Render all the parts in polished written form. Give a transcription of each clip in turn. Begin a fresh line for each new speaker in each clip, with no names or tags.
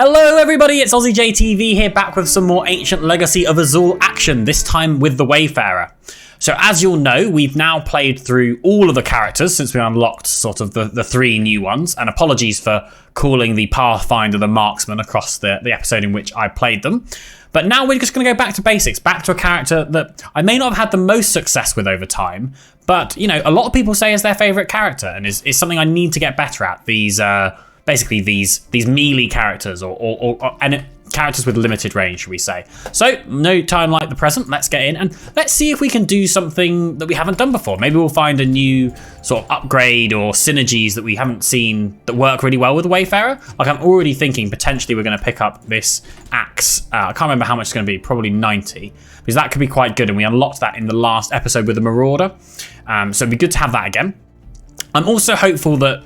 Hello everybody, it's AussieJTV here, back with some more Ancient Legacy of Azul action, this time with the Wayfarer. So as you'll know, we've now played through all of the characters since we unlocked sort of the three new ones, and apologies for calling the Pathfinder the Marksman across the episode in which I played them. But now we're just going to go back to basics, back to a character that I may not have had the most success with over time, but, you know, a lot of people say is their favourite character, and is something I need to get better at. Basically these melee characters or characters with limited range, should we say. So no time like the present, let's get in and let's see if we can do something that we haven't done before. Maybe we'll find a new sort of upgrade or synergies that we haven't seen that work really well with the Wayfarer. Like, I'm already thinking potentially we're going to pick up this axe. I can't remember how much it's going to be, probably 90, because that could be quite good, and we unlocked that in the last episode with the Marauder. So it'd be good to have that again. I'm also hopeful that,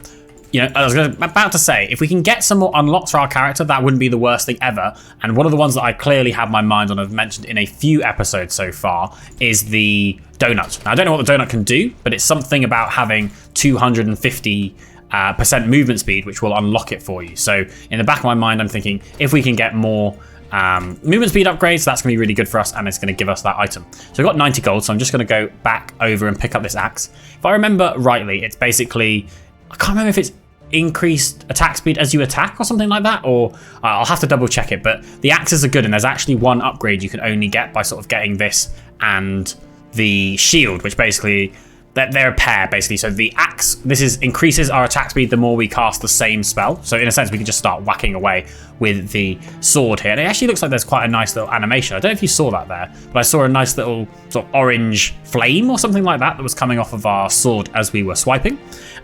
you know, I was about to say, if we can get some more unlocks for our character, that wouldn't be the worst thing ever. And one of the ones that I clearly have my mind on, I've mentioned in a few episodes so far, is the donut. Now, I don't know what the donut can do, but it's something about having 250% movement speed, which will unlock it for you. So in the back of my mind, I'm thinking if we can get more movement speed upgrades, that's going to be really good for us, and it's going to give us that item. So we've got 90 gold, so I'm just going to go back over and pick up this axe. If I remember rightly, it's basically, I can't remember if it's increased attack speed as you attack or something like that, or I'll have to double check it, but the axes are good, and there's actually one upgrade you can only get by sort of getting this and the shield, which basically they're a pair basically. So the axe, increases our attack speed the more we cast the same spell, so in a sense we can just start whacking away with the sword here, and it actually looks like there's quite a nice little animation. I don't know if you saw that there, but I saw a nice little sort of orange flame or something like that was coming off of our sword as we were swiping.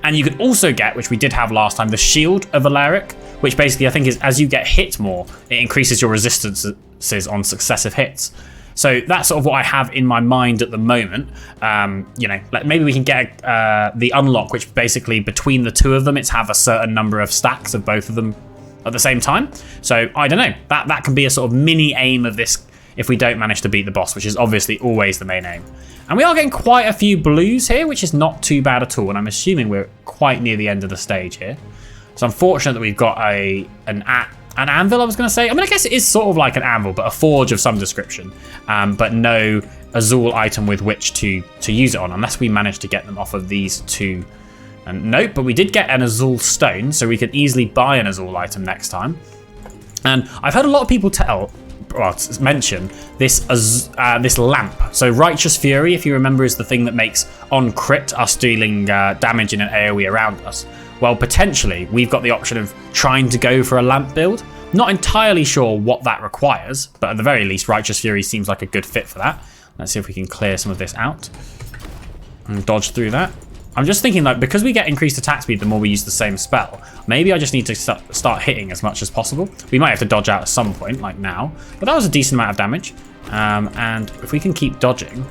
And you could also get, which we did have last time, the shield of Alaric, which basically I think is as you get hit more, it increases your resistances on successive hits. So that's sort of what I have in my mind at the moment. You know, like maybe we can get the unlock, which basically between the two of them, it's have a certain number of stacks of both of them at the same time. So I don't know, that can be a sort of mini aim of this if we don't manage to beat the boss, which is obviously always the main aim. And we are getting quite a few blues here, which is not too bad at all, and I'm assuming we're quite near the end of the stage here. So I'm fortunate that we've got an anvil, I was going to say. I mean, I guess it is sort of like an anvil, but a forge of some description, but no Azul item with which to use it on, unless we manage to get them off of these two. And nope, but we did get an Azul stone, so we can easily buy an Azul item next time. And I've heard a lot of people mention this lamp. So Righteous Fury, if you remember, is the thing that makes on crit us dealing damage in an AoE around us. Well, potentially we've got the option of trying to go for a lamp build. Not entirely sure what that requires, but at the very least Righteous Fury seems like a good fit for that. Let's see if we can clear some of this out and dodge through that. I'm just thinking, like, because we get increased attack speed the more we use the same spell, maybe I just need to start hitting as much as possible. We might have to dodge out at some point, like now, but that was a decent amount of damage. And if we can keep dodging,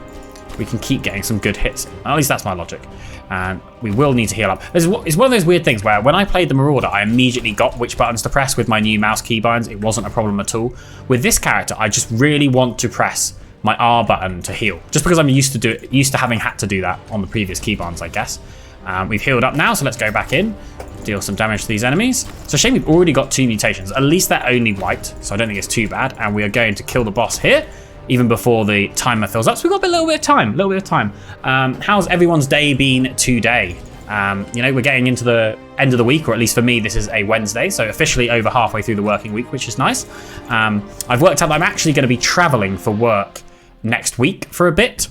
we can keep getting some good hits in. At least that's my logic. And we will need to heal up. It's one of those weird things where when I played the Marauder, I immediately got which buttons to press with my new mouse keybinds. It wasn't a problem at all. With this character, I just really want to press my R button to heal, just because I'm used to having had to do that on the previous keybinds, I guess. We've healed up now, so let's go back in, deal some damage to these enemies. It's a shame we've already got 2 mutations. At least they're only white, so I don't think it's too bad. And we are going to kill the boss here, even before the timer fills up. So we've got a little bit of time. How's everyone's day been today? You know, we're getting into the end of the week, or at least for me, this is a Wednesday, so officially over halfway through the working week, which is nice. I've worked out that I'm actually going to be traveling for work next week for a bit.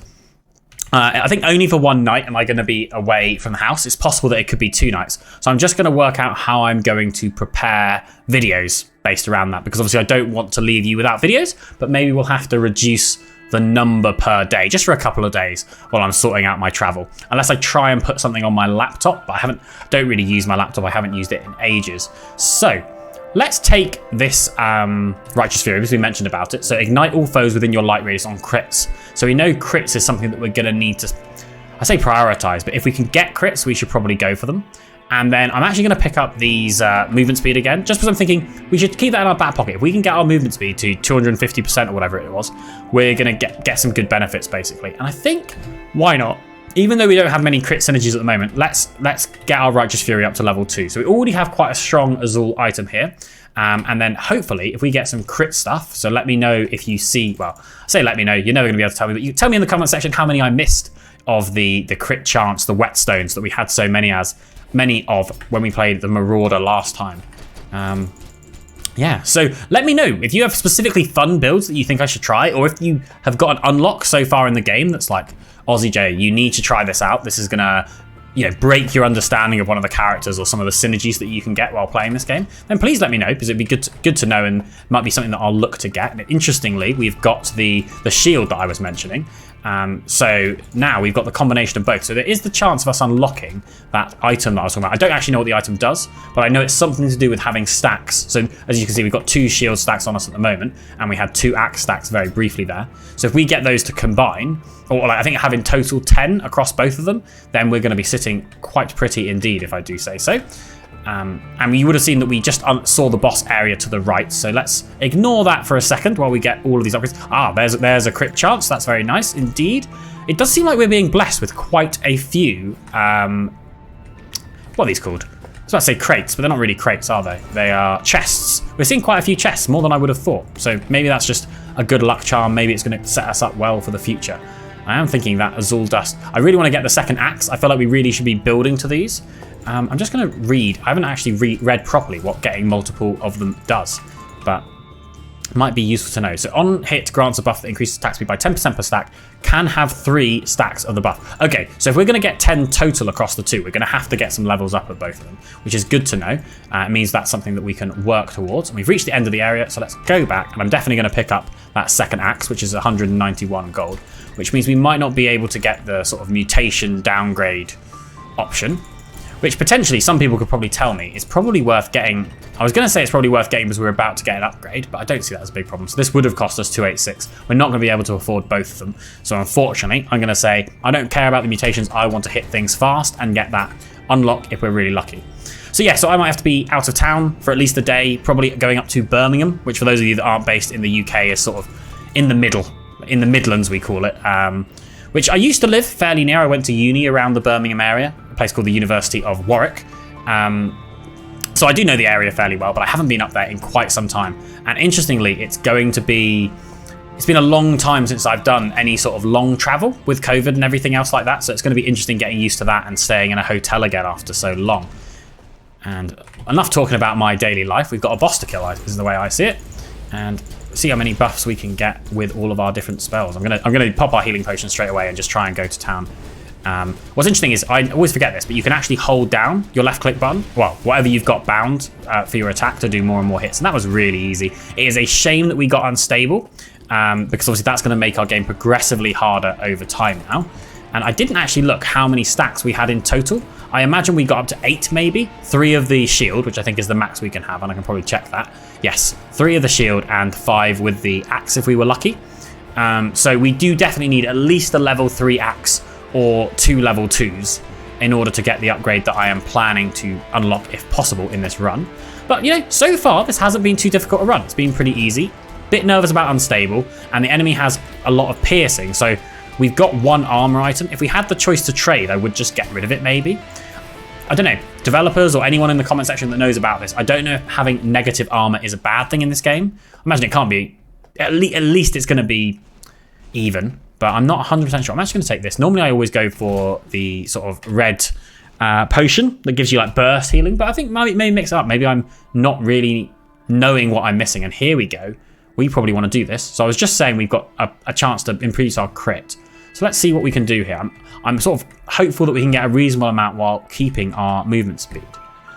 I think only for one night am I going to be away from the house. It's possible that it could be 2 nights. So I'm just going to work out how I'm going to prepare videos based around that, because obviously I don't want to leave you without videos, but maybe we'll have to reduce the number per day just for a couple of days while I'm sorting out my travel, unless I try and put something on my laptop, but don't really use my laptop. I haven't used it in ages. So let's take this Righteous Fury, because we mentioned about it. So ignite all foes within your light radius on crits. So we know crits is something that we're going to need to, I say prioritize, but if we can get crits, we should probably go for them. And then I'm actually going to pick up these movement speed again, just because I'm thinking we should keep that in our back pocket. If we can get our movement speed to 250% or whatever it was, we're going to get some good benefits, basically. And I think, why not? Even though we don't have many crit synergies at the moment, let's get our Righteous Fury up to level 2. So we already have quite a strong Azul item here. And then hopefully if we get some crit stuff, so let me know if you see, well, I say let me know, you're never gonna be able to tell me, but you tell me in the comment section how many I missed of the crit chance, the whetstones that we had so many of when we played the Marauder last time. Yeah, so let me know if you have specifically fun builds that you think I should try, or if you have got an unlock so far in the game that's like, Aussie J, you need to try this out. This is gonna, break your understanding of one of the characters or some of the synergies that you can get while playing this game. Then please let me know, because it'd be good to know, and might be something that I'll look to get. And interestingly, we've got the shield that I was mentioning. So now we've got the combination of both. So there is the chance of us unlocking that item that I was talking about. I don't actually know what the item does, but I know it's something to do with having stacks. So as you can see, we've got 2 shield stacks on us at the moment, and we had 2 axe stacks very briefly there. So if we get those to combine, or I think I have in total 10 across both of them, then we're going to be sitting quite pretty indeed, if I do say so. And you would have seen that we just saw the boss area to the right, so let's ignore that for a second while we get all of these upgrades. There's a crit chance. That's very nice indeed. It does seem like we're being blessed with quite a few, what are these called? I was about to say crates, but they're not really crates, are they? They are chests. We're seeing quite a few chests, more than I would have thought. So maybe that's just a good luck charm. Maybe it's going to set us up well for the future. I am thinking that Azul dust. I really want to get the second axe. I feel like we really should be building to these. I'm just going to read. I haven't actually read properly what getting multiple of them does, but it might be useful to know. So on hit grants a buff that increases attack speed by 10% per stack, can have 3 stacks of the buff. Okay, so if we're going to get 10 total across the 2, we're going to have to get some levels up at both of them, which is good to know. It means that's something that we can work towards. And we've reached the end of the area, so let's go back, and I'm definitely going to pick up that second axe, which is 191 gold, which means we might not be able to get the sort of mutation downgrade option, which potentially some people could probably tell me is probably worth getting. I was going to say it's probably worth getting because we're about to get an upgrade, but I don't see that as a big problem. So this would have cost us 286. We're not going to be able to afford both of them. So unfortunately, I'm going to say I don't care about the mutations. I want to hit things fast and get that unlock if we're really lucky. So yeah, so I might have to be out of town for at least a day, probably going up to Birmingham, which for those of you that aren't based in the UK is sort of in the middle, in the Midlands we call it, which I used to live fairly near. I went to uni around the Birmingham area, a place called the University of Warwick. So I do know the area fairly well, but I haven't been up there in quite some time. And interestingly, it's been a long time since I've done any sort of long travel with COVID and everything else like that. So it's going to be interesting getting used to that and staying in a hotel again after so long. And enough talking about my daily life. We've got a boss to kill, is the way I see it. And see how many buffs we can get with all of our different spells. I'm gonna pop our healing potion straight away and just try and go to town. What's interesting is, I always forget this, but you can actually hold down your left click button, well, whatever you've got bound for your attack to do more and more hits, and that was really easy. It is a shame that we got unstable, because obviously that's going to make our game progressively harder over time now. And I didn't actually look how many stacks we had in total. I imagine we got up to 8 maybe. 3 of the shield, which I think is the max we can have, and I can probably check that. Yes, 3 of the shield and 5 with the axe if we were lucky. So we do definitely need at least a level 3 axe or 2 level 2s in order to get the upgrade that I am planning to unlock if possible in this run. But so far this hasn't been too difficult a run. It's been pretty easy. Bit nervous about unstable, and the enemy has a lot of piercing, so we've got 1 armor item. If we had the choice to trade, I would just get rid of it maybe. I don't know, developers or anyone in the comment section that knows about this, I don't know if having negative armor is a bad thing in this game. I imagine it can't be. At least it's going to be even, but I'm not 100% sure. I'm actually going to take this. Normally I always go for the sort of red potion that gives you like burst healing, but I think maybe mix it up. Maybe I'm not really knowing what I'm missing, and here we go. We probably want to do this. So I was just saying we've got a chance to increase our crit. So let's see what we can do here. I'm sort of hopeful that we can get a reasonable amount while keeping our movement speed.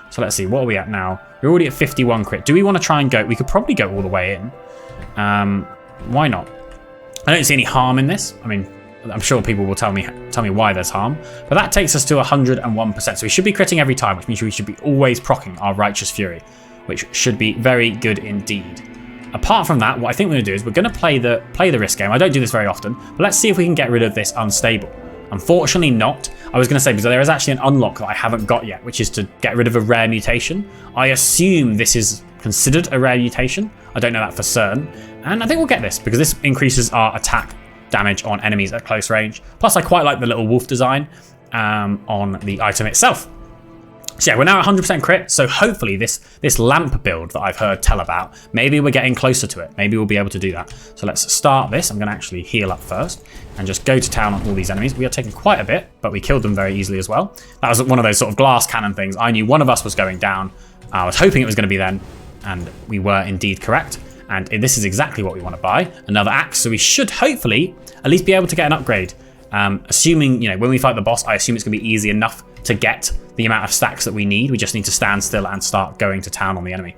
So let's see, what are we at now? We're already at 51 crit. Do we want to try and go? We could probably go all the way in. Why not? I don't see any harm in this. I mean, I'm sure people will tell me why there's harm. But that takes us to 101%. So we should be critting every time, which means we should be always proccing our Righteous Fury, which should be very good indeed. Apart from that, what I think we're going to do is we're going to play the risk game. I don't do this very often, but let's see if we can get rid of this unstable. Unfortunately not. I was going to say, because there is actually an unlock that I haven't got yet, which is to get rid of a rare mutation. I assume this is considered a rare mutation. I don't know that for certain. And I think we'll get this, because this increases our attack damage on enemies at close range. Plus, I quite like the little wolf design on the item itself. So yeah, we're now at 100% crit, so hopefully this lamp build that I've heard tell about, maybe we're getting closer to it. Maybe we'll be able to do that. So let's start this. I'm going to actually heal up first and just go to town on all these enemies. We are taking quite a bit, but we killed them very easily as well. That was one of those sort of glass cannon things. I knew one of us was going down. I was hoping it was going to be them, and we were indeed correct. And this is exactly what we want to buy. Another axe, so we should hopefully at least be able to get an upgrade. Assuming, when we fight the boss, I assume it's going to be easy enough to get the amount of stacks that we need. We just need to stand still and start going to town on the enemy.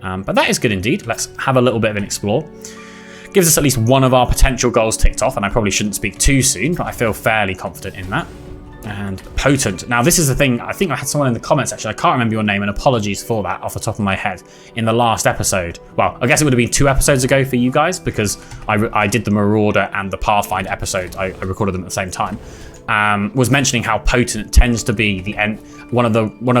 But that is good indeed. Let's have a little bit of an explore. Gives us at least one of our potential goals ticked off, and I probably shouldn't speak too soon, but I feel fairly confident in that. And potent. Now this is the thing, I think I had someone in the comments section, I can't remember your name, and apologies for that off the top of my head, in the last episode. Well, I guess it would have been 2 episodes ago for you guys, because I did the Marauder and the Pathfinder episodes. I recorded them at the same time. Was mentioning how potent tends to be the end, one of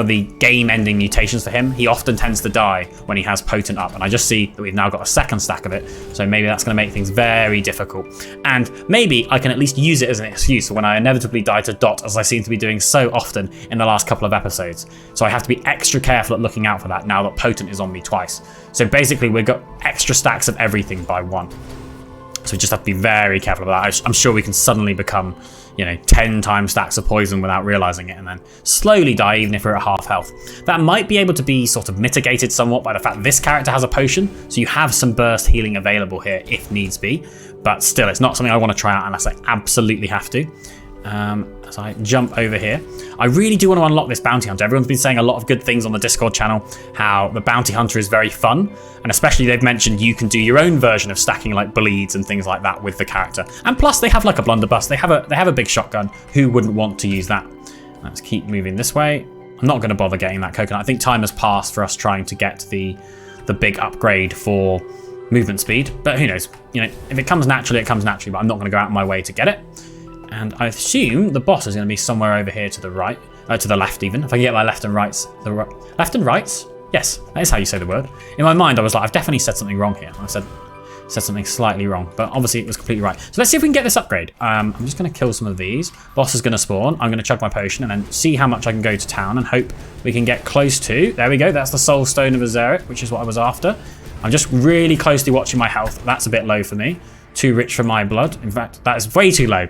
the game-ending mutations for him. He often tends to die when he has potent up, and I just see that we've now got a second stack of it, so maybe that's going to make things very difficult. And maybe I can at least use it as an excuse for when I inevitably die to dot, as I seem to be doing so often in the last couple of episodes. So I have to be extra careful at looking out for that now that potent is on me twice. So basically we've got extra stacks of everything by 1. So we just have to be very careful of that. I'm sure we can suddenly become 10 times stacks of poison without realizing it, and then slowly die even if we're at half health. That might be able to be sort of mitigated somewhat by the fact this character has a potion, so you have some burst healing available here if needs be, but still it's not something I want to try out unless I absolutely have to. As I jump over here, I really do want to unlock this bounty hunter. Everyone's been saying a lot of good things on the Discord channel, how the bounty hunter is very fun, and especially they've mentioned you can do your own version of stacking like bleeds and things like that with the character. And plus they have like a blunderbuss, they have a big shotgun. Who wouldn't want to use that? Let's keep moving this way. I'm not going to bother getting that coconut. I think time has passed for us trying to get the big upgrade for movement speed, but who knows? If it comes naturally, it comes naturally, but I'm not going to go out of my way to get it. And I assume the boss is going to be somewhere over here to the right, to the left even. If I can get my left and rights, left and rights? Yes, that is how you say the word. In my mind, I was like, I've definitely said something wrong here. I said something slightly wrong, but obviously it was completely right. So let's see if we can get this upgrade. I'm just going to kill some of these. Boss is going to spawn. I'm going to chug my potion and then see how much I can go to town and hope we can get close to. There we go. That's the Soul Stone of Azerite, which is what I was after. I'm just really closely watching my health. That's a bit low for me. Too rich for my blood. In fact, that is way too low.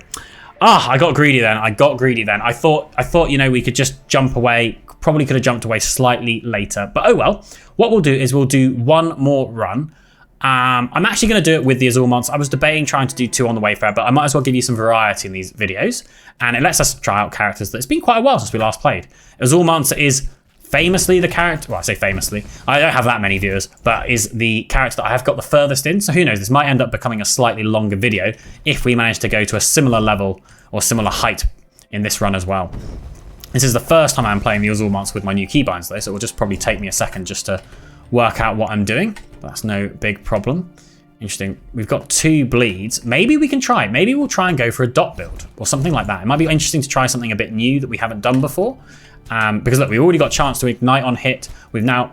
I got greedy then. I thought, we could just jump away. Probably could have jumped away slightly later. But oh well. What we'll do is we'll do one more run. I'm actually going to do it with the Azul monster. I was debating trying to do 2 on the Wayfarer, but I might as well give you some variety in these videos. And it lets us try out characters that it's been quite a while since we last played. Azul monster is famously the character, well, I say famously, I don't have that many viewers, but is the character that I have got the furthest in. So who knows, this might end up becoming a slightly longer video if we manage to go to a similar level or similar height in this run as well. This is the first time I'm playing the Azul monster with my new keybinds though, so it will just probably take me a second just to work out what I'm doing. That's no big problem. Interesting. We've got 2 bleeds. Maybe we can try. Maybe we'll try and go for a dot build or something like that. It might be interesting to try something a bit new that we haven't done before. Because look, we've already got chance to ignite on hit. We've got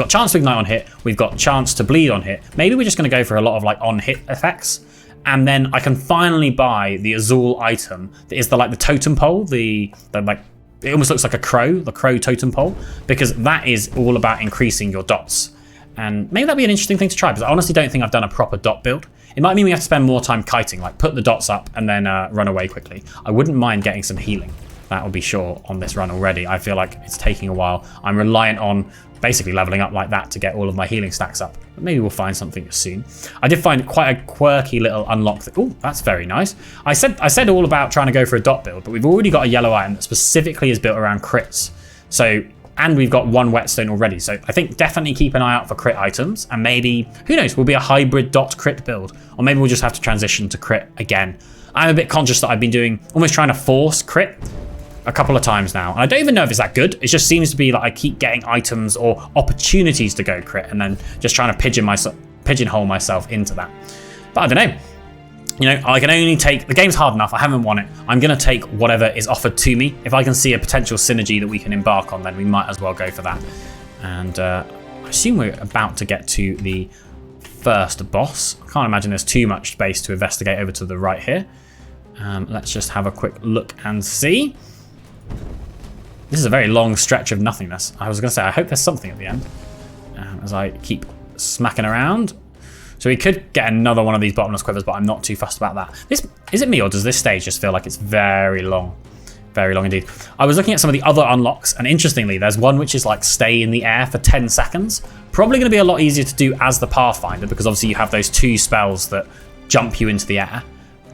chance to ignite on hit. We've got chance to bleed on hit. Maybe we're just going to go for a lot of like on hit effects, and then I can finally buy the Azul item that is the totem pole. The it almost looks like a crow, the crow totem pole, because that is all about increasing your dots. And maybe that'd be an interesting thing to try, because I honestly don't think I've done a proper dot build. It might mean we have to spend more time kiting, like put the dots up and then run away quickly. I wouldn't mind getting some healing. That will be sure on this run already. I feel like it's taking a while. I'm reliant on basically leveling up like that to get all of my healing stacks up. But maybe we'll find something soon. I did find quite a quirky little unlock. Oh, that's very nice. I said all about trying to go for a dot build, but we've already got a yellow item that specifically is built around crits. So, and we've got 1 whetstone already. So I think definitely keep an eye out for crit items, and maybe, who knows, we'll be a hybrid dot crit build, or maybe we'll just have to transition to crit again. I'm a bit conscious that I've been doing, almost trying to force crit a couple of times now. And I don't even know if it's that good. It just seems to be like I keep getting items or opportunities to go crit and then just trying to pigeonhole myself into that. But I don't know. I can only take, the game's hard enough. I haven't won it. I'm going to take whatever is offered to me. If I can see a potential synergy that we can embark on, then we might as well go for that. And I assume we're about to get to the first boss. I can't imagine there's too much space to investigate over to the right here. Let's just have a quick look and see. This is a very long stretch of nothingness. I was going to say, I hope there's something at the end. As I keep smacking around. So we could get another one of these bottomless quivers, but I'm not too fussed about that. Is it me, or does this stage just feel like it's very long? Very long indeed. I was looking at some of the other unlocks, and interestingly, there's one which is like stay in the air for 10 seconds. Probably going to be a lot easier to do as the Pathfinder, because obviously you have those 2 spells that jump you into the air.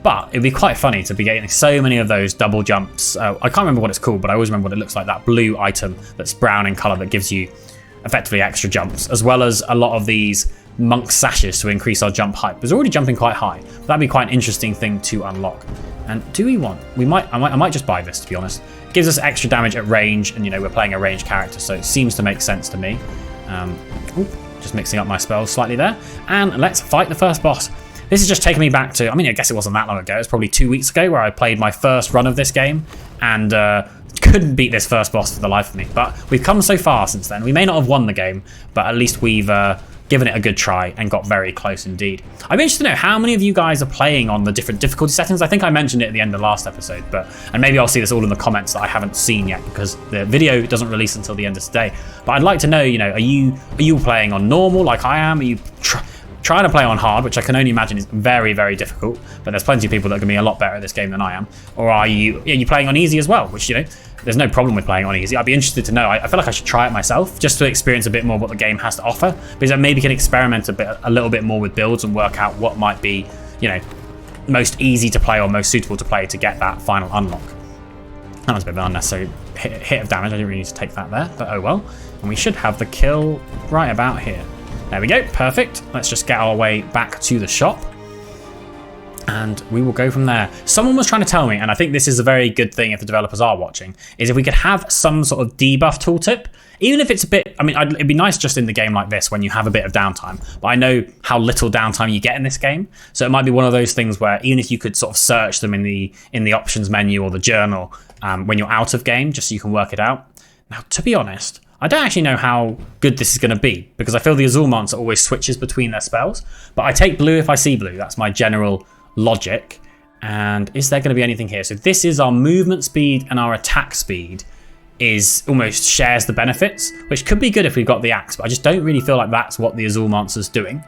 But it'd be quite funny to be getting so many of those double jumps. I can't remember what it's called, but I always remember what it looks like, that blue item that's brown in colour that gives you effectively extra jumps, as well as a lot of these monk sashes to increase our jump height. It's already jumping quite high. That'd be quite an interesting thing to unlock. And do we want? I might just buy this, to be honest. It gives us extra damage at range, and we're playing a ranged character, so it seems to make sense to me. Just mixing up my spells slightly there, and let's fight the first boss. This has just taken me back to, I guess it wasn't that long ago. It's probably 2 weeks ago where I played my first run of this game, and couldn't beat this first boss for the life of me. But we've come so far since then. We may not have won the game, but at least we've given it a good try and got very close indeed. I'm interested to know how many of you guys are playing on the different difficulty settings. I think I mentioned it at the end of the last episode, and maybe I'll see this all in the comments that I haven't seen yet, because the video doesn't release until the end of today. But I'd like to know, are you playing on normal like I am? Are you trying to play on hard, which I can only imagine is very, very difficult, but there's plenty of people that are going to be a lot better at this game than I am? Or are you playing on easy as well, which, there's no problem with playing on easy. I'd be interested to know. I feel like I should try it myself just to experience a bit more what the game has to offer, because I maybe can experiment a little bit more with builds and work out what might be, most easy to play or most suitable to play to get that final unlock. That was a bit of an unnecessary hit of damage. I didn't really need to take that there, but oh well. And we should have the kill right about here. There we go, perfect. Let's just get our way back to the shop, and we will go from there. Someone was trying to tell me, and I think this is a very good thing if the developers are watching, is if we could have some sort of debuff tooltip, even if it's a bit, it'd be nice just in the game like this when you have a bit of downtime, but I know how little downtime you get in this game, so it might be one of those things where even if you could sort of search them in the options menu or the journal when you're out of game, just so you can work it out. Now, to be honest, I don't actually know how good this is going to be, because I feel the Azul Monster always switches between their spells, but I take blue if I see blue. That's my general logic. And is there going to be anything here? So this is our movement speed, and our attack speed is almost shares the benefits, which could be good if we've got the axe, but I just don't really feel like that's what the Azul Monster's doing.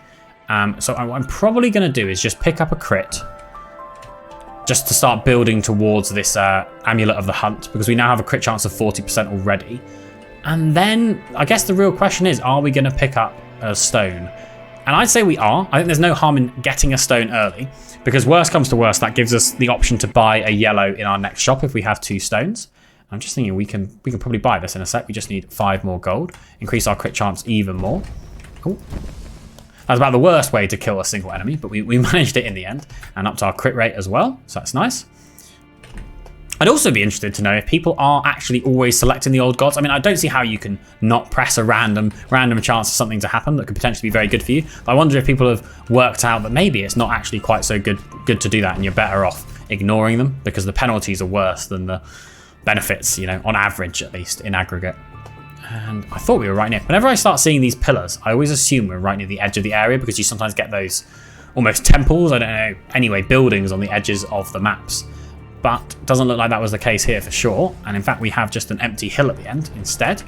So what I'm probably going to do is just pick up a crit, just to start building towards this Amulet of the Hunt, because we now have a crit chance of 40% already. And then I guess the real question is, are we going to pick up a stone? And I'd say we are. I think there's no harm in getting a stone early, because worst comes to worst, that gives us the option to buy a yellow in our next shop if we have 2 stones. I'm just thinking we can probably buy this in a sec. We just need 5 more gold, increase our crit chance even more. Cool. That's about the worst way to kill a single enemy, but we managed it in the end, and upped our crit rate as well, so that's nice. I'd also be interested to know if people are actually always selecting the old gods. I don't see how you can not press a random chance of something to happen that could potentially be very good for you. But I wonder if people have worked out that maybe it's not actually quite so good to do that, and you're better off ignoring them, because the penalties are worse than the benefits, on average, at least, in aggregate. And I thought we were right near. Whenever I start seeing these pillars, I always assume we're right near the edge of the area, because you sometimes get those almost temples, I don't know, anyway, buildings on the edges of the maps. But it doesn't look like that was the case here for sure. And in fact, we have just an empty hill at the end instead.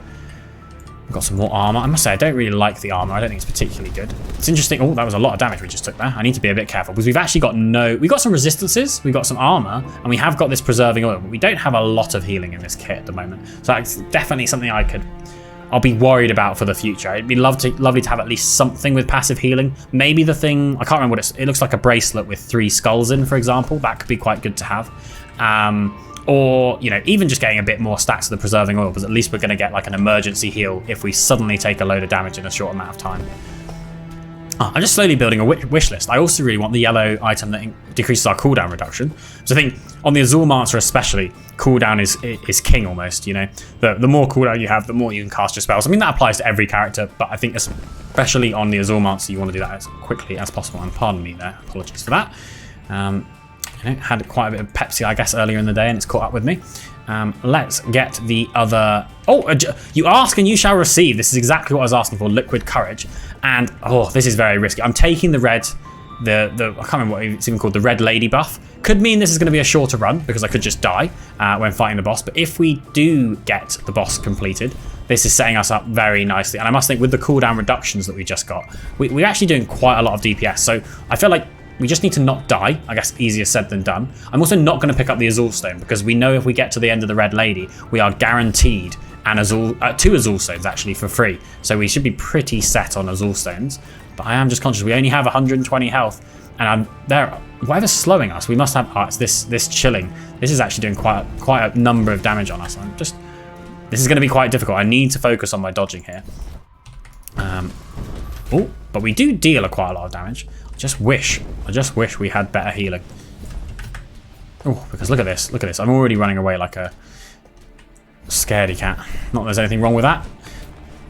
We've got some more armor. I must say, I don't really like the armor. I don't think it's particularly good. It's interesting. Oh, that was a lot of damage we just took there. I need to be a bit careful, because we've actually got we've got some resistances, we've got some armor, and we have got this preserving oil, but we don't have a lot of healing in this kit at the moment. So that's definitely something I'll be worried about for the future. It'd be lovely to have at least something with passive healing. Maybe the thing, I can't remember what it looks like, a bracelet with 3 skulls in, for example. That could be quite good to have. Or, even just getting a bit more stacks of the preserving oil, because at least we're going to get like an emergency heal if we suddenly take a load of damage in a short amount of time. I'm just slowly building a wish list. I also really want the yellow item that decreases our cooldown reduction. So I think on the Azul Monster especially, cooldown is king almost, The more cooldown you have, the more you can cast your spells. That applies to every character, but I think especially on the Azul Monster, you want to do that as quickly as possible. And pardon me there, apologies for that. Had quite a bit of Pepsi, I guess, earlier in the day, and it's caught up with me. Let's get the other... you ask and you shall receive. This is exactly what I was asking for, liquid courage. And, this is very risky. I'm taking the red I can't remember what it's even called, the Red Lady buff. Could mean this is going to be a shorter run because I could just die when fighting the boss. But if we do get the boss completed, this is setting us up very nicely. And I must think with the cooldown reductions that we just got, we're actually doing quite a lot of DPS. So I feel like we just need to not die. I guess easier said than done. I'm also not going to pick up the Azul stone because we know if we get to the end of the Red Lady, we are guaranteed two Azul stones actually for free. So we should be pretty set on Azul stones. But I am just conscious we only have 120 health, and whatever's slowing us, we must have. Oh, it's this chilling. This is actually doing quite a number of damage on us. This is going to be quite difficult. I need to focus on my dodging here. Oh, but we do deal quite a lot of damage. I just wish we had better healing. Oh, because look at this. Look at this. I'm already running away like a scaredy cat. Not that there's anything wrong with that.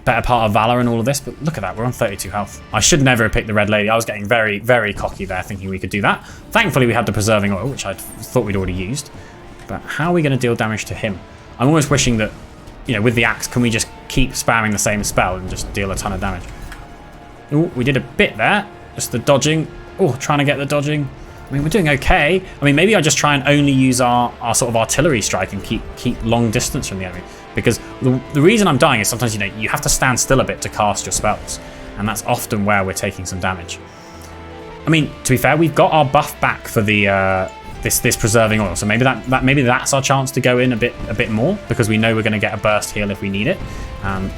Better part of Valor and all of this, but look at that, we're on 32 health. I should never have picked the Red Lady. I was getting very, very cocky there, thinking we could do that. Thankfully, we had the Preserving Oil, which I thought we'd already used. But how are we going to deal damage to him? I'm almost wishing that, with the axe, can we just keep spamming the same spell and just deal a ton of damage? Oh, we did a bit there. Just the dodging. Oh, trying to get the dodging. I mean, we're doing okay. I mean, maybe I just try and only use our sort of artillery strike and keep long distance from the enemy. Because the reason I'm dying is sometimes, you have to stand still a bit to cast your spells. And that's often where we're taking some damage. I mean, to be fair, we've got our buff back for the this Preserving Oil. So maybe maybe that's our chance to go in a bit more, because we know we're going to get a burst heal if we need it. Well,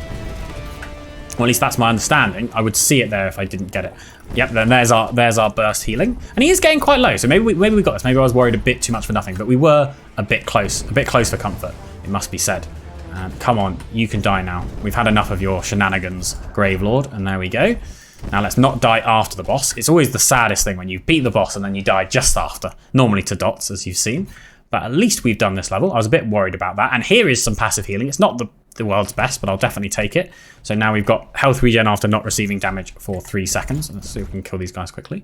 at least that's my understanding. I would see it there if I didn't get it. Yep, then there's our burst healing. And he is getting quite low, so maybe we got this. Maybe I was worried a bit too much for nothing, but we were a bit close for comfort, it must be said. Come on, you can die now. We've had enough of your shenanigans, Gravelord, and there we go. Now let's not die after the boss. It's always the saddest thing when you beat the boss and then you die just after, normally to dots, as you've seen. But at least we've done this level. I was a bit worried about that. And here is some passive healing. It's not the world's best, but I'll definitely take it. So now we've got health regen after not receiving damage for 3 seconds. Let's see if we can kill these guys quickly.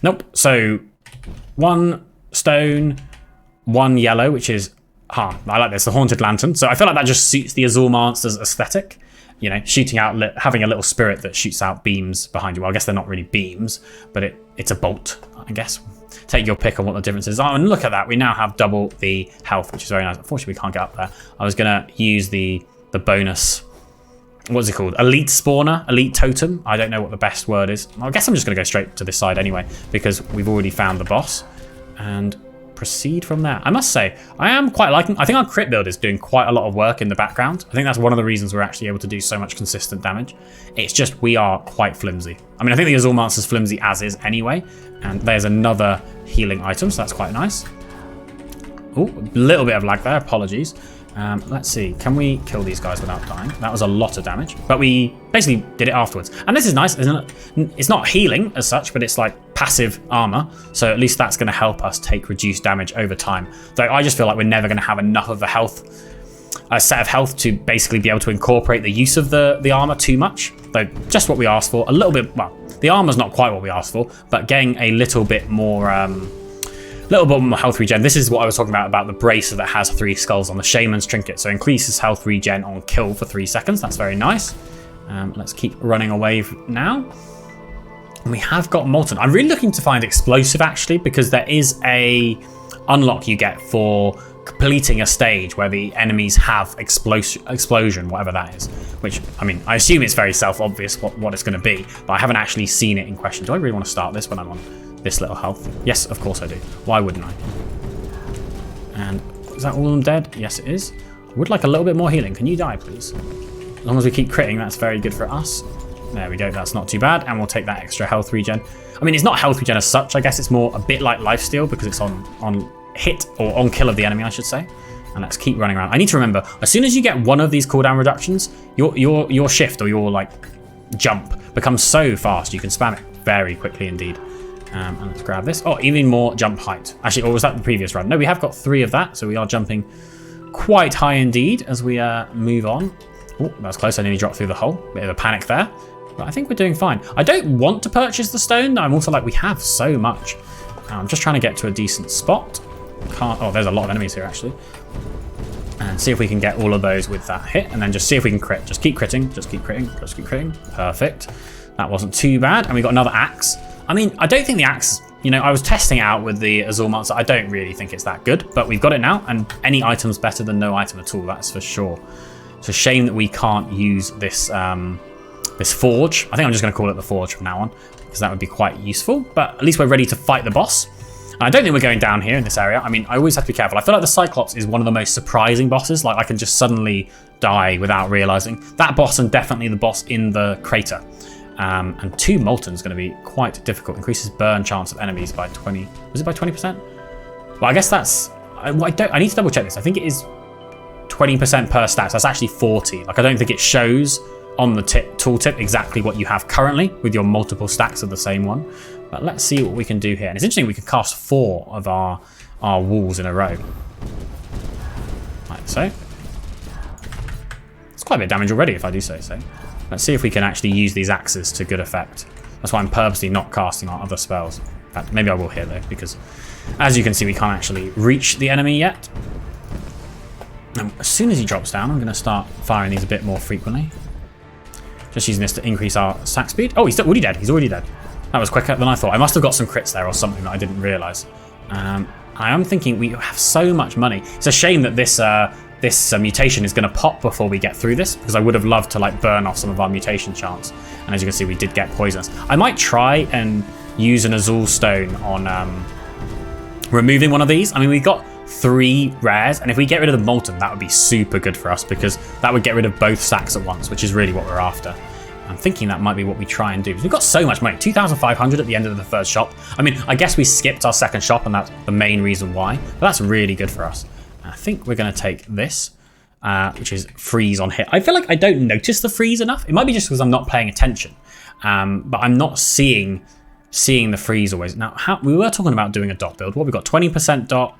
Nope. So 1 stone, 1 yellow, which is... I like this, the Haunted Lantern. So I feel like that just suits the Azul monster's aesthetic. Shooting out, having a little spirit that shoots out beams behind you. Well, I guess they're not really beams, but it's a bolt, I guess. Take your pick on what the difference is. Oh, and look at that. We now have double the health, which is very nice. Unfortunately, we can't get up there. I was going to use the bonus, what's it called? Elite Spawner? Elite Totem? I don't know what the best word is. I guess I'm just going to go straight to this side anyway, because we've already found the boss. And... proceed from there. I must say, I am quite liking... I think our crit build is doing quite a lot of work in the background. I think that's one of the reasons we're actually able to do so much consistent damage. It's just we are quite flimsy. I mean, I think the Azul monster's flimsy as is anyway. And there's another healing item, so that's quite nice. Oh, a little bit of lag there. Apologies. Let's see. Can we kill these guys without dying? That was a lot of damage, but we basically did it afterwards. And this is nice, isn't it? It's not healing as such, but it's like passive armor. So at least that's going to help us take reduced damage over time. Though I just feel like we're never going to have enough of a set of health to basically be able to incorporate the use of the armor too much. Though just what we asked for, a little bit. Well, the armor's not quite what we asked for, but getting a little bit more health regen. This is what I was talking about the bracer that has 3 skulls on the Shaman's Trinket. So increases health regen on kill for 3 seconds. That's very nice. Let's keep running away now. And we have got Molten. I'm really looking to find Explosive actually, because there is a unlock you get for completing a stage where the enemies have explosion, whatever that is. Which, I mean, I assume it's very self-obvious what it's going to be, but I haven't actually seen it in question. Do I really want to start this when I'm on this little health? Yes, of course I do. Why wouldn't I? And is that all of them dead? Yes, it is. I would like a little bit more healing. Can you die, please? As long as we keep critting, that's very good for us. There we go. That's not too bad. And we'll take that extra health regen. I mean, it's not health regen as such. I guess it's more a bit like lifesteal because it's on hit or on kill of the enemy, I should say. And let's keep running around. I need to remember, as soon as you get one of these cooldown reductions, your shift or your like jump becomes so fast you can spam it very quickly indeed. And let's grab this. Oh, even more jump height. Actually, or was that the previous run? No, we have got 3 of that, so we are jumping quite high indeed as we move on. Oh, that was close. I nearly dropped through the hole. Bit of a panic there. But I think we're doing fine. I don't want to purchase the stone. I'm also like, we have so much. I'm just trying to get to a decent spot. Oh, there's a lot of enemies here, actually. And see if we can get all of those with that hit. And then just see if we can crit. Just keep critting. Just keep critting. Just keep critting. Perfect. That wasn't too bad. And we got another axe. I mean, I don't think the axe, you know, I was testing it out with the Azul monster. I don't really think it's that good, but we've got it now, and any item's better than no item at all, that's for sure. It's a shame that we can't use this this forge. I think I'm just going to call it the forge from now on, because that would be quite useful, but at least we're ready to fight the boss. And I don't think we're going down here in this area. I mean, I always have to be careful. I feel like the Cyclops is one of the most surprising bosses. Like, I can just suddenly die without realizing. That boss, and definitely the boss in the crater. And 2 Molten is going to be quite difficult. Increases burn chance of enemies by 20. Was it by 20%? Well, I guess that's... I need to double check this. I think it is 20% per stack. So that's actually 40. Like, I don't think it shows on the tooltip exactly what you have currently with your multiple stacks of the same one. But let's see what we can do here. And it's interesting, we can cast 4 of our walls in a row. Like so. It's quite a bit of damage already, if I do say so. Let's see if we can actually use these axes to good effect. That's why I'm purposely not casting our other spells. In fact, maybe I will here though, because as you can see, we can't actually reach the enemy yet. And as soon as he drops down, I'm going to start firing these a bit more frequently. Just using this to increase our sack speed. Oh, he's already dead. He's already dead. That was quicker than I thought. I must have got some crits there or something that I didn't realise. I am thinking we have so much money. It's a shame that this mutation is going to pop before we get through this, because I would have loved to like burn off some of our mutation chance. And as you can see, we did get poisonous. I might try and use an Azul stone on removing one of these. I mean, we got 3 rares, and if we get rid of the Molten, that would be super good for us, because that would get rid of both stacks at once, which is really what we're after. I'm thinking that might be what we try and do, because we've got so much money. 2,500 at the end of the first shop. I mean, I guess we skipped our second shop, and that's the main reason why, but that's really good for us. I think we're going to take this, which is freeze on hit. I feel like I don't notice the freeze enough. It might be just because I'm not paying attention, but I'm not seeing the freeze always. Now, we were talking about doing a dot build. What, we've got 20% dot,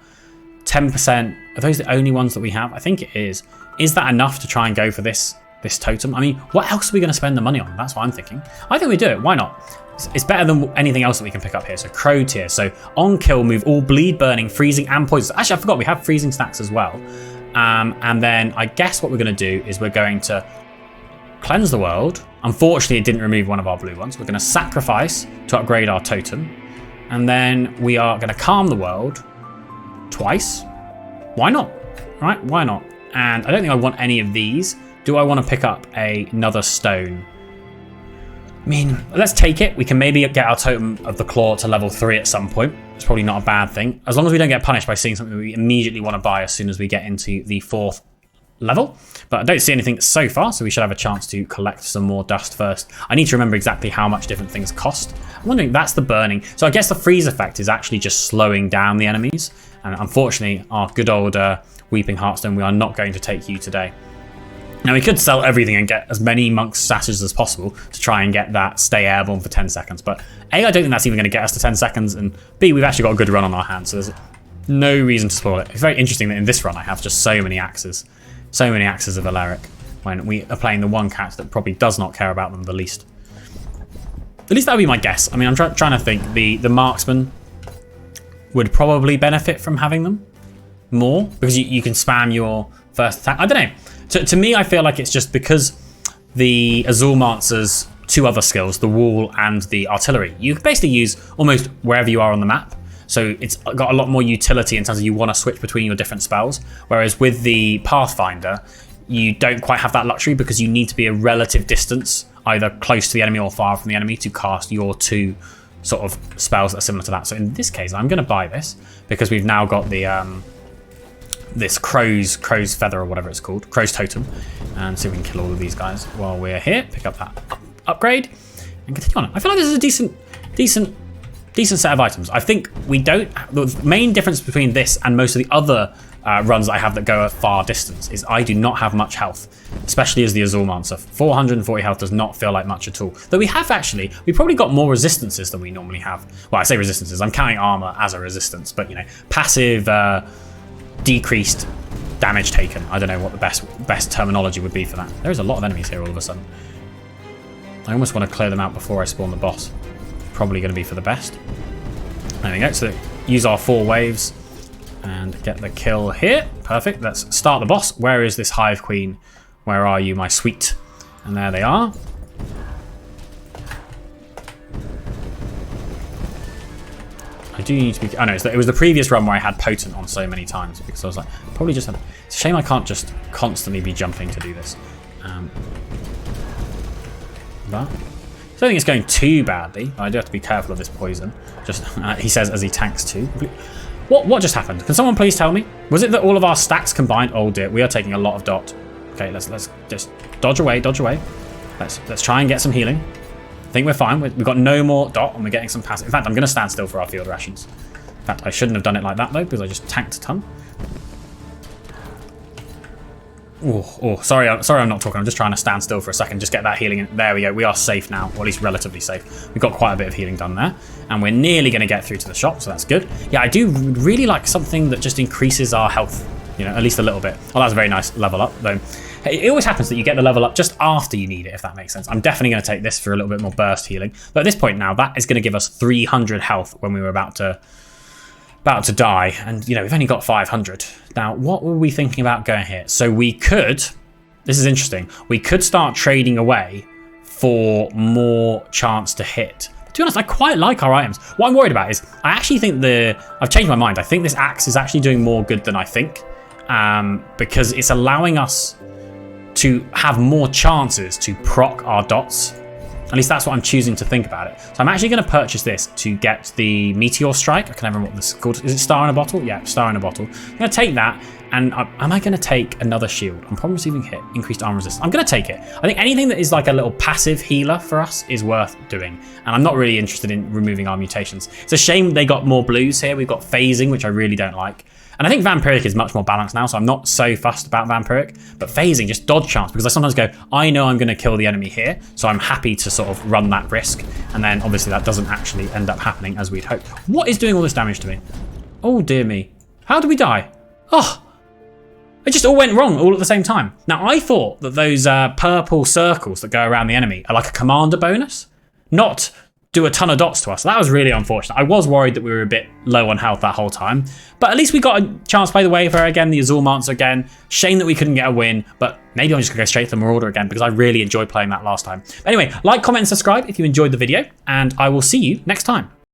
10%. Are those the only ones that we have? I think it is. Is that enough to try and go for this totem? I mean, what else are we going to spend the money on? That's what I'm thinking. I think we do it. Why not? It's better than anything else that we can pick up here. So Crow tier. So on kill, move all bleed, burning, freezing, and poison. Actually, I forgot we have freezing stacks as well. And then I guess what we're going to do is we're going to cleanse the world. Unfortunately, it didn't remove one of our blue ones. We're going to sacrifice to upgrade our totem. And then we are going to calm the world twice. Why not? Right? Why not? And I don't think I want any of these. Do I want to pick up another stone? I mean, let's take it. We can maybe get our Totem of the Claw to level 3 at some point. It's probably not a bad thing. As long as we don't get punished by seeing something we immediately want to buy as soon as we get into the 4th level. But I don't see anything so far, so we should have a chance to collect some more dust first. I need to remember exactly how much different things cost. I'm wondering, that's the burning. So I guess the freeze effect is actually just slowing down the enemies. And unfortunately, our good old Weeping Heartstone, we are not going to take you today. Now, we could sell everything and get as many Monk's Sashes as possible to try and get that stay airborne for 10 seconds. But A, I don't think that's even going to get us to 10 seconds. And B, we've actually got a good run on our hands. So there's no reason to spoil it. It's very interesting that in this run I have just so many axes. So many axes of Alaric. When we are playing the one cat that probably does not care about them the least. At least that would be my guess. I mean, I'm trying to think. The marksman would probably benefit from having them more. Because you can spam your first attack. I don't know. To me, I feel like it's just because the Azul Mancer's 2 other skills, the wall and the artillery, you can basically use almost wherever you are on the map. So it's got a lot more utility in terms of you want to switch between your different spells. Whereas with the Pathfinder, you don't quite have that luxury because you need to be a relative distance, either close to the enemy or far from the enemy, to cast your 2 sort of spells that are similar to that. So in this case, I'm going to buy this because we've now got the this crow's feather or whatever it's called, crow's totem, and see if we can kill all of these guys while we're here. Pick up that upgrade and continue on. I feel like this is a decent set of items. I think we don't. The main difference between this and most of the other runs I have that go a far distance is I do not have much health, especially as the Azul Mancer. 440 health does not feel like much at all. Though we probably got more resistances than we normally have. Well, I say resistances. I'm counting armor as a resistance, but you know, passive. Decreased damage taken. I don't know what the best terminology would be for that. There's a lot of enemies here all of a sudden. I almost want to clear them out before I spawn the boss. Probably going to be for the best. There we go. So use our 4 waves and get the kill here. Perfect. Let's start the boss. Where is this Hive Queen? Where are you, my sweet? And there they are. I do need to be... Oh no, it was the previous run where I had potent on so many times because I was like, probably just had... It's a shame I can't just constantly be jumping to do this. But I don't think it's going too badly. I do have to be careful of this poison. Just he says as he tanks too. What just happened? Can someone please tell me? Was it that all of our stacks combined? Oh dear, we are taking a lot of dot. Okay, let's just dodge away, dodge away. Let's try and get some healing. I think we're fine. We've got no more dot and we're getting some passive. In fact, I'm going to stand still for our field rations. In fact, I shouldn't have done it like that though because I just tanked a ton. Oh, sorry I'm not talking. I'm just trying to stand still for a second, just get that healing in. There we go. We are safe now, or at least relatively safe. We've got quite a bit of healing done there, and we're nearly going to get through to the shop, so that's good. Yeah, I do really like something that just increases our health, you know, at least a little bit. Oh, that's a very nice level up, though. It always happens that you get the level up just after you need it, if that makes sense. I'm definitely going to take this for a little bit more burst healing, but at this point now, that is going to give us 300 health when we were about to die, and you know we've only got 500. Now, what were we thinking about going here? So we could, this is interesting, we could start trading away for more chance to hit. To be honest, I quite like our items. What I'm worried about is I actually think I've changed my mind. I think this axe is actually doing more good than I think, because it's allowing us to have more chances to proc our dots. At least that's what I'm choosing to think about it. So I'm actually going to purchase this to get the Meteor Strike. I can never remember what this is called. Is it Star in a Bottle? Yeah, Star in a Bottle. I'm going to take that, and am I going to take another shield? I'm probably receiving hit, increased armor resistance. I'm going to take it. I think anything that is like a little passive healer for us is worth doing. And I'm not really interested in removing our mutations. It's a shame they got more blues here. We've got phasing, which I really don't like. And I think Vampiric is much more balanced now, so I'm not so fussed about Vampiric. But phasing, just dodge chance, because I sometimes go, I know I'm going to kill the enemy here, so I'm happy to sort of run that risk. And then obviously that doesn't actually end up happening as we'd hoped. What is doing all this damage to me? Oh dear me. How did we die? Oh, it just all went wrong all at the same time. Now I thought that those purple circles that go around the enemy are like a commander bonus, not do a ton of dots to us. That was really unfortunate. I was worried that we were a bit low on health that whole time, but at least we got a chance to play the Wayfarer again, the Azul Monster again. Shame that we couldn't get a win, but maybe I'm just gonna go straight to the Marauder again because I really enjoyed playing that last time. Anyway, like, comment, and subscribe if you enjoyed the video, and I will see you next time.